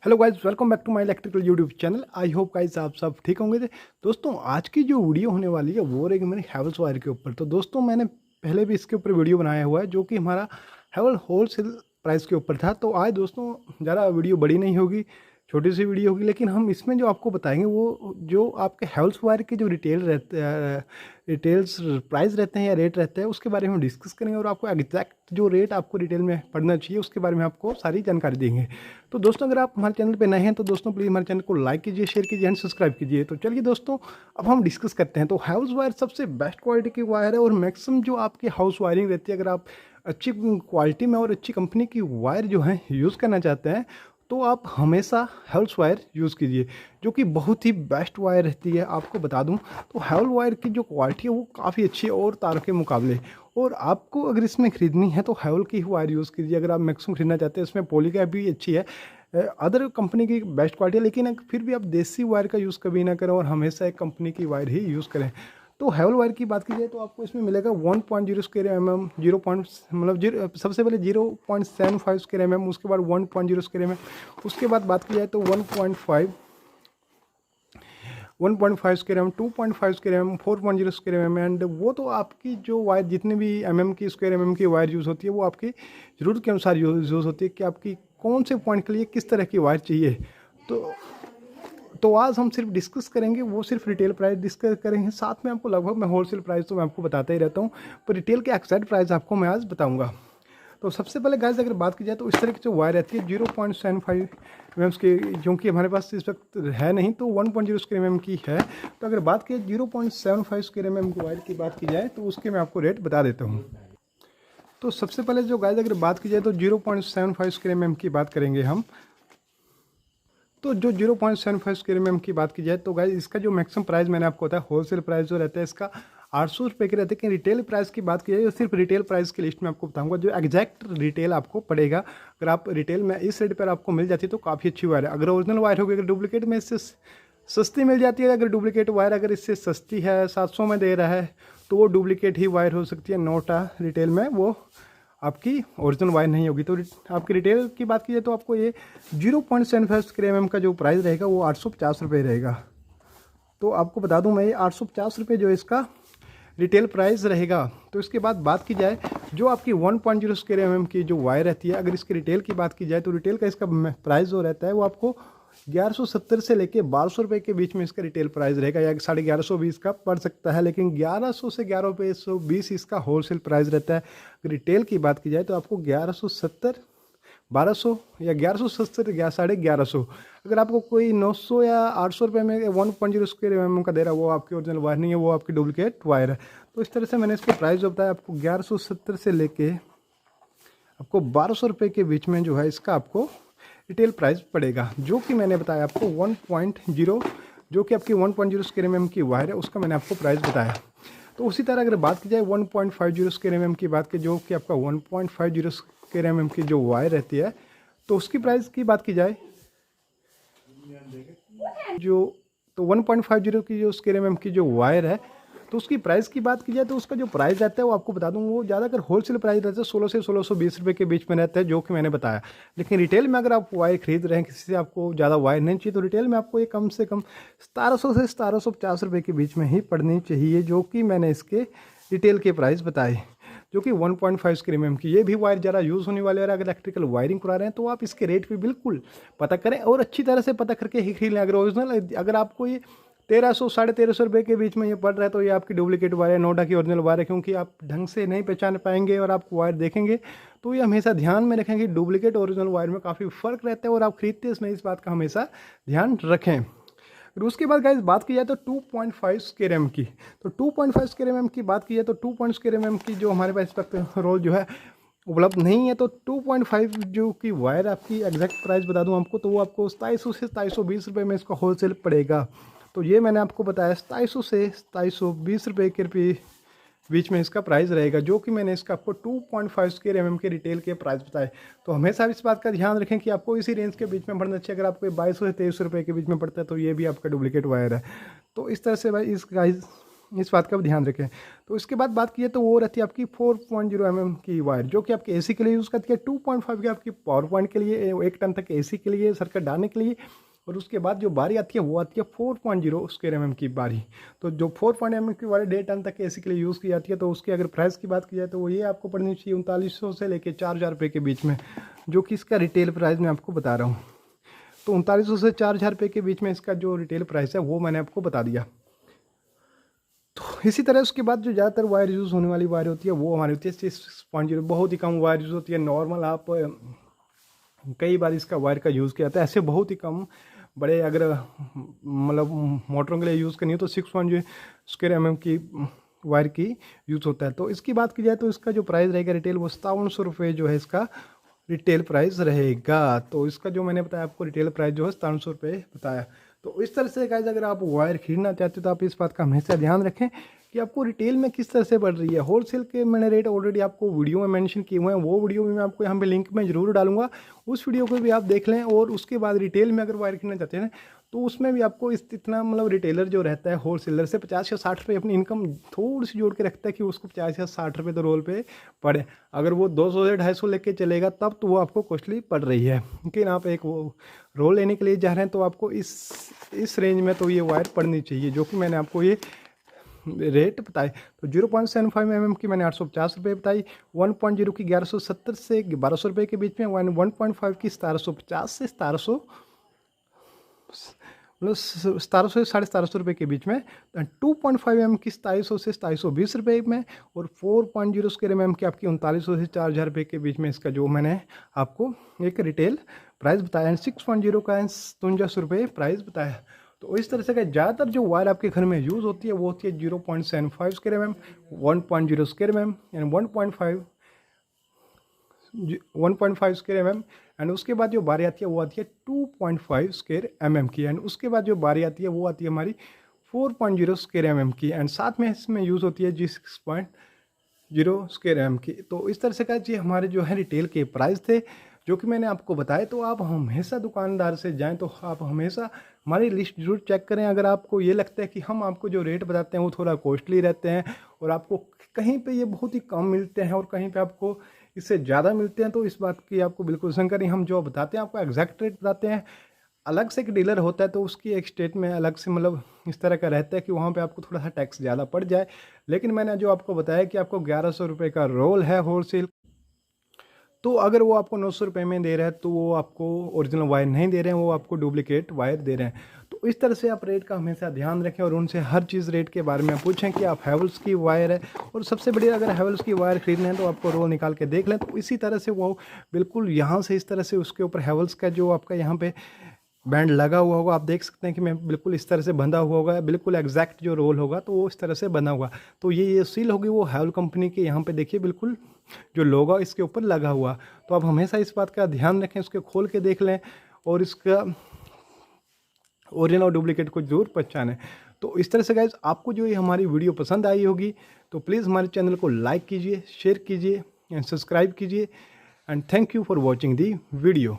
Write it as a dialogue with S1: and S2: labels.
S1: Hello guys, welcome back to my electrical YouTube channel. I hope guys आप सब ठीक होंगे। दोस्तों आज की जो वीडियो होने वाली है वो रहेगी मेरी हैवेल्स वायर के ऊपर। तो दोस्तों मैंने पहले भी इसके ऊपर वीडियो बनाया हुआ है जो कि हमारा हैवेल होलसेल प्राइस के ऊपर था। तो आज दोस्तों ज़्यादा वीडियो बड़ी नहीं होगी, छोटी सी वीडियो होगी, लेकिन हम इसमें जो आपको बताएंगे वो जो आपके हैवेल्स वायर के जो रिटेल्स प्राइस रहते हैं या रेट रहते हैं उसके बारे में डिस्कस करेंगे और आपको एग्जैक्ट जो रेट आपको रिटेल में पड़ना चाहिए उसके बारे में आपको सारी जानकारी देंगे। तो दोस्तों अगर आप हमारे चैनल पे नए हैं तो दोस्तों प्लीज़ हमारे चैनल को लाइक कीजिए, शेयर कीजिए एंड सब्सक्राइब कीजिए। तो चलिए दोस्तों अब हम डिस्कस करते हैं। तो हैवेल्स वायर सबसे बेस्ट क्वालिटी की वायर है और मैक्सिमम जो आपकी हाउस वायरिंग रहती है, अगर आप अच्छी क्वालिटी में और अच्छी कंपनी की वायर जो है यूज़ करना चाहते हैं तो आप हमेशा हैवेल्स वायर यूज़ कीजिए जो कि बहुत ही बेस्ट वायर रहती है। आपको बता दूं तो हैवेल वायर की जो क्वालिटी है वो काफ़ी अच्छी है और तारों के मुकाबले। और आपको अगर इसमें ख़रीदनी है तो हैवेल की ही वायर यूज़ कीजिए। अगर आप मैक्सिमम खरीदना चाहते हैं, इसमें पॉलीकैप भी अच्छी है, अदर कंपनी की बेस्ट क्वालिटी है, लेकिन फिर भी आप देसी वायर का यूज़ कभी ना करें और हमेशा एक कंपनी की वायर ही यूज़ करें। तो हैवेल वायर की बात की जाए तो आपको इसमें मिलेगा 1.0 स्क्वायर mm, 0 पॉइंट मतलब जीरो, सबसे पहले 0.75 स्क्वायर mm, उसके बाद 1.0 स्क्वायर mm, उसके बाद बात की जाए तो 1.5 square mm, 2.5 square mm, 4.0 square mm। And वो तो आपकी जो वायर जितने भी mm की स्क्वायर mm की वायर यूज़ होती है वो आपकी ज़रूरत के अनुसार यूज़ होती है कि आपकी कौन से पॉइंट के लिए किस तरह की वायर चाहिए। तो आज हम सिर्फ डिस्कस करेंगे, वो सिर्फ रिटेल प्राइस डिस्कस करेंगे, साथ में आपको लगभग मैं होलसेल प्राइस तो मैं आपको बताता ही रहता हूँ, पर रिटेल के एक्सैक्ट प्राइस आपको मैं आज बताऊँगा। तो सबसे पहले गाइस अगर बात की जाए तो इस तरह की जो वायर रहती है 0.75 mm की, क्योंकि हमारे पास इस वक्त है नहीं तो 1.0 स्क्वायर mm की है। तो अगर बात की 0.75 स्क्वायर mm की वायर की बात की जाए तो उसके मैं आपको रेट बता देता हूँ। तो सबसे पहले जो गाइस अगर बात की जाए तो 0.75 स्क्वायर mm की बात करेंगे हम। तो जो 0.75 स्क्वायर mm की बात की जाए तो गाइस इसका जो मैक्सिमम प्राइस मैंने आपको बताया, होलसेल प्राइस जो रहता है इसका 800 रुपये के रहते हैं। कि रिटेल प्राइस की बात की जाए तो सिर्फ रिटेल प्राइस की लिस्ट में आपको बताऊंगा जो एग्जैक्ट रिटेल आपको पड़ेगा। अगर आप रिटेल में इस रेट पर आपको मिल जाती है तो काफ़ी अच्छी वायर है। अगर ओरिजिनल वायर होगी, अगर डुप्लीकेट में इससे सस्ती मिल जाती है, अगर डुप्लीकेट वायर अगर इससे सस्ती है 700 में दे रहा है तो वो डुप्लीकेट ही वायर हो सकती है, नोटा रिटेल में वो आपकी ओरिजिनल वायर नहीं होगी। तो आपकी रिटेल की बात की जाए तो आपको ये 0.75 स्क्वायर mm का जो प्राइस रहेगा वो 850 रुपये रहेगा। तो आपको बता दूं मैं ये 850 रुपये जो इसका रिटेल प्राइस रहेगा। तो इसके बाद बात की जाए जो आपकी 1.0 स्क्वायर mm की जो वायर रहती है, अगर इसकी रिटेल की बात की जाए तो रिटेल का इसका प्राइस जो रहता है वो आपको 1170 से लेके 1200 रुपये के बीच में इसका रिटेल प्राइस रहेगा, या 1150 का पड़ सकता है, लेकिन 1100 से 1120 इसका होलसेल प्राइस रहता है। रिटेल की बात की जाए तो आपको 1170, 1200 या 1170 या 1150। अगर आपको कोई 900 या 800 रुपये में 1.0 स्क्वायर mm का दे रहा है वो आपकी ओरिजिनल वायर नहीं है, वो आपकी डुप्लीकेट वायर है। तो इस तरह से मैंने इसका प्राइस जो बताया आपको 1170 से लेके आपको 1200 रुपये के बीच में जो है इसका आपको रिटेल प्राइस पड़ेगा, जो कि मैंने बताया आपको 1.0, जो कि आपकी 1.0 स्क्वायर mm की वायर है उसका मैंने आपको प्राइस बताया। तो उसी तरह अगर बात की जाए 1.50 स्क्वायर mm की बात की, जो कि आपका 1.50 स्क्वायर mm की जो वायर रहती है, तो उसकी प्राइस की बात की जाए जो तो 1.50 की जो स्क्वायर mm की जो वायर है तो उसकी प्राइस की बात की जाए तो उसका जो प्राइस रहता है वो आपको बता दूं वो ज़्यादातर होलसेल प्राइस रहता है 16 से 1620 रुपये के बीच में रहता है, जो कि मैंने बताया। लेकिन रिटेल में अगर आप वायर खरीद रहे हैं, किसी से आपको ज़्यादा वायर नहीं चाहिए, तो रिटेल में आपको ये कम से कम 1700 से 1750 रुपये के बीच में ही पड़नी चाहिए, जो कि मैंने इसके रिटेल के प्राइस बताए, जो कि 1.5 स्क्वायर mm की। ये भी वायर ज़रा यूज़ होने वाले और अगर इलेक्ट्रिकल वायरिंग करा रहे हैं तो आप इसके रेट भी बिल्कुल पता करें और अच्छी तरह से पता करके ही खरीद लें। अगर ओरिजिनल अगर आपको ये 1300 1350 रुपये के बीच में ये पड़ रहा है तो ये आपकी डुप्लीकेट वायर है, नोटा की ओरिजिनल वायर है, क्योंकि आप ढंग से नहीं पहचान पाएंगे और आप वायर देखेंगे तो ये हमेशा ध्यान में रखें कि डुप्लीकेट ओरिजिनल वायर में काफ़ी फ़र्क रहता है और आप खरीदते इसमें इस बात का हमेशा ध्यान रखें। फिर उसके बाद गाइस बात की जाए तो 2.5 स्क्वायर mm की, तो 2.5 स्क्वायर mm की बात की जाए तो 2 स्क्वायर mm की जो हमारे पास इस वक्त रोल जो है उपलब्ध नहीं है, तो 2.5 जो की वायर आपकी एग्जैक्ट प्राइस बता दूं आपको तो वो आपको 2700 से 2720 रुपये में इसका होलसेल पड़ेगा। तो ये मैंने आपको बताया 2700 से 2720 रुपये के बीच में इसका प्राइस रहेगा, जो कि मैंने इसका आपको 2.5 स्क्वायर mm के रिटेल के प्राइस बताए। तो हमेशा इस बात का ध्यान रखें कि आपको इसी रेंज के बीच में पड़ना चाहिए। अगर आपको 2200 से 2300 रुपये के बीच में पड़ता है तो ये भी आपका डुप्लीकेट वायर है। तो इस तरह से भाई इस गाइस इस बात का भी ध्यान रखें। तो इसके बाद बात की है तो वो रहती है आपकी 4.0 mm की वायर, जो कि आपके एसी के लिए यूज़ करती है, 2.5 की आपकी पावर पॉइंट के लिए, 1 टन तक एसी के लिए सर्किट डालने के लिए। और उसके बाद जो बारी आती है वो आती है 4.0 स्क्वायर mm की बारी। तो जो 4.0 mm की वायर 1.5 टन तक एसी के लिए यूज़ की जाती है, तो उसकी अगर प्राइस की बात की जाए तो वो ये आपको पड़नी चाहिए 3900 से लेकर 4000 रुपये के बीच में, जो कि इसका रिटेल प्राइस मैं आपको बता रहा हूँ। तो 3900 से 4000 रुपये के बीच में इसका जो रिटेल प्राइस है वो मैंने आपको बता दिया। तो इसी तरह उसके बाद जो ज़्यादातर वायर यूज़ होने वाली वायर होती है वो हमारी होती है 6.0, बहुत ही कम वायर यूज़ होती है। नॉर्मल आप कई बार इसका वायर का यूज़ किया जाता है, ऐसे बहुत ही कम बड़े अगर मतलब मोटरों के लिए यूज़ करनी हो तो 6.0 स्क्वायर mm की वायर की यूज़ होता है। तो इसकी बात की जाए तो इसका जो प्राइस रहेगा रिटेल वो 5700 रुपये जो है इसका रिटेल प्राइस रहेगा। तो इसका जो मैंने बताया आपको रिटेल प्राइस जो है 5700 रुपये बताया। तो इस तरह से गाइस अगर आप वायर खरीदना चाहते हो तो आप इस बात का हमेशा ध्यान रखें कि आपको रिटेल में किस तरह से बढ़ रही है। होलसेल के मैंने रेट ऑलरेडी आपको वीडियो में मेंशन किए हुए हैं, वो वीडियो भी मैं आपको यहाँ पे लिंक में ज़रूर डालूंगा, उस वीडियो को भी आप देख लें। और उसके बाद रिटेल में अगर वायर खरीदना चाहते हैं तो उसमें भी आपको इतना मतलब रिटेलर जो रहता है होलसेलर से 50 या 60 रुपये अपनी इनकम थोड़ी सी जोड़ के रखता है कि उसको 50 या 60 रुपये तो रोल पे पड़े। अगर वो 200 से 250 लेके चलेगा तब तो वो आपको कॉस्टली पड़ रही है। लेकिन आप एक वो रोल लेने के लिए जा रहे हैं तो आपको इस रेंज में तो ये वायर पड़नी चाहिए, जो कि मैंने आपको ये रेट बताए। तो 0.75 mm की मैंने 850 रुपये बताई, 1.0 की 1170 से 1200 रुपये के बीच में, 1.5 की 1750 से 1700 मतलब 1700 से 1750 रुपये के बीच में, 2.5 mm की 2700 से 2720 रुपये में, और 4.0 स्क्वायर mm की आपकी 3900 से 4000 रुपये के बीच में इसका जो मैंने आपको एक रिटेल प्राइस बताया। 6.0 का 5300 रुपये प्राइस बताया। तो इस तरह से का ज़्यादातर जो वायर आपके घर में यूज़ होती है वो होती है 0.75 square mm, 1.0 square mm and 1.5 square mm। And उसके बाद जो बारी आती है वो आती है 2.5 स्क्वायर mm की। एंड उसके बाद जो बारी आती है वो आती है हमारी 4.0 स्क्वायर mm की। एंड साथ में इसमें यूज़ होती है G6.0 स्क्वायर mm की। तो इस तरह से का जी हमारे जो है रिटेल के प्राइस थे जो कि मैंने आपको बताया। तो आप हमेशा दुकानदार से जाएं तो आप हमेशा हमारी लिस्ट जरूर चेक करें। अगर आपको ये लगता है कि हम आपको जो रेट बताते हैं वो थोड़ा कॉस्टली रहते हैं और आपको कहीं पे ये बहुत ही कम मिलते हैं और कहीं पे आपको इससे ज़्यादा मिलते हैं, तो इस बात की आपको बिल्कुल शंका नहीं। हम जो बताते हैं आपको एग्जैक्ट रेट बताते हैं। अलग से एक डीलर होता है तो उसकी एक स्टेट में अलग से मतलब इस तरह का रहता है कि वहाँ पे आपको थोड़ा सा टैक्स ज़्यादा पड़ जाए। लेकिन मैंने जो आपको बताया कि आपको 1100 रुपये का रोल है होलसेल, तो अगर वो आपको 900 रुपये में दे रहा है तो वो आपको ओरिजिनल वायर नहीं दे रहे हैं, वो आपको डुप्लीकेट वायर दे रहे हैं। तो इस तरह से आप रेट का हमेशा ध्यान रखें और उनसे हर चीज़ रेट के बारे में पूछें कि आप हैवेल्स की वायर है। और सबसे बढ़िया अगर हैवेल्स की वायर खरीदना है तो आपको रोल निकाल के देख लें। तो इसी तरह से वो बिल्कुल यहाँ से इस तरह से उसके ऊपर हैवेल्स का जो आपका यहाँ पे बैंड लगा हुआ होगा, आप देख सकते हैं कि मैं बिल्कुल इस तरह से बंधा हुआ होगा, बिल्कुल एग्जैक्ट जो रोल होगा तो वो इस तरह से बना हुआ। तो ये सील होगी वो हैवेल कंपनी के, यहाँ पे देखिए बिल्कुल जो लोगो इसके ऊपर लगा हुआ। तो आप हमेशा इस बात का ध्यान रखें, उसके खोल के देख लें और इसका ओरिजिनल और डुप्लीकेट को जरूर पहचानें। तो इस तरह से गाइज आपको जो ये हमारी वीडियो पसंद आई होगी तो प्लीज़ हमारे चैनल को लाइक कीजिए, शेयर कीजिए एंड सब्सक्राइब कीजिए। And thank you for watching the video.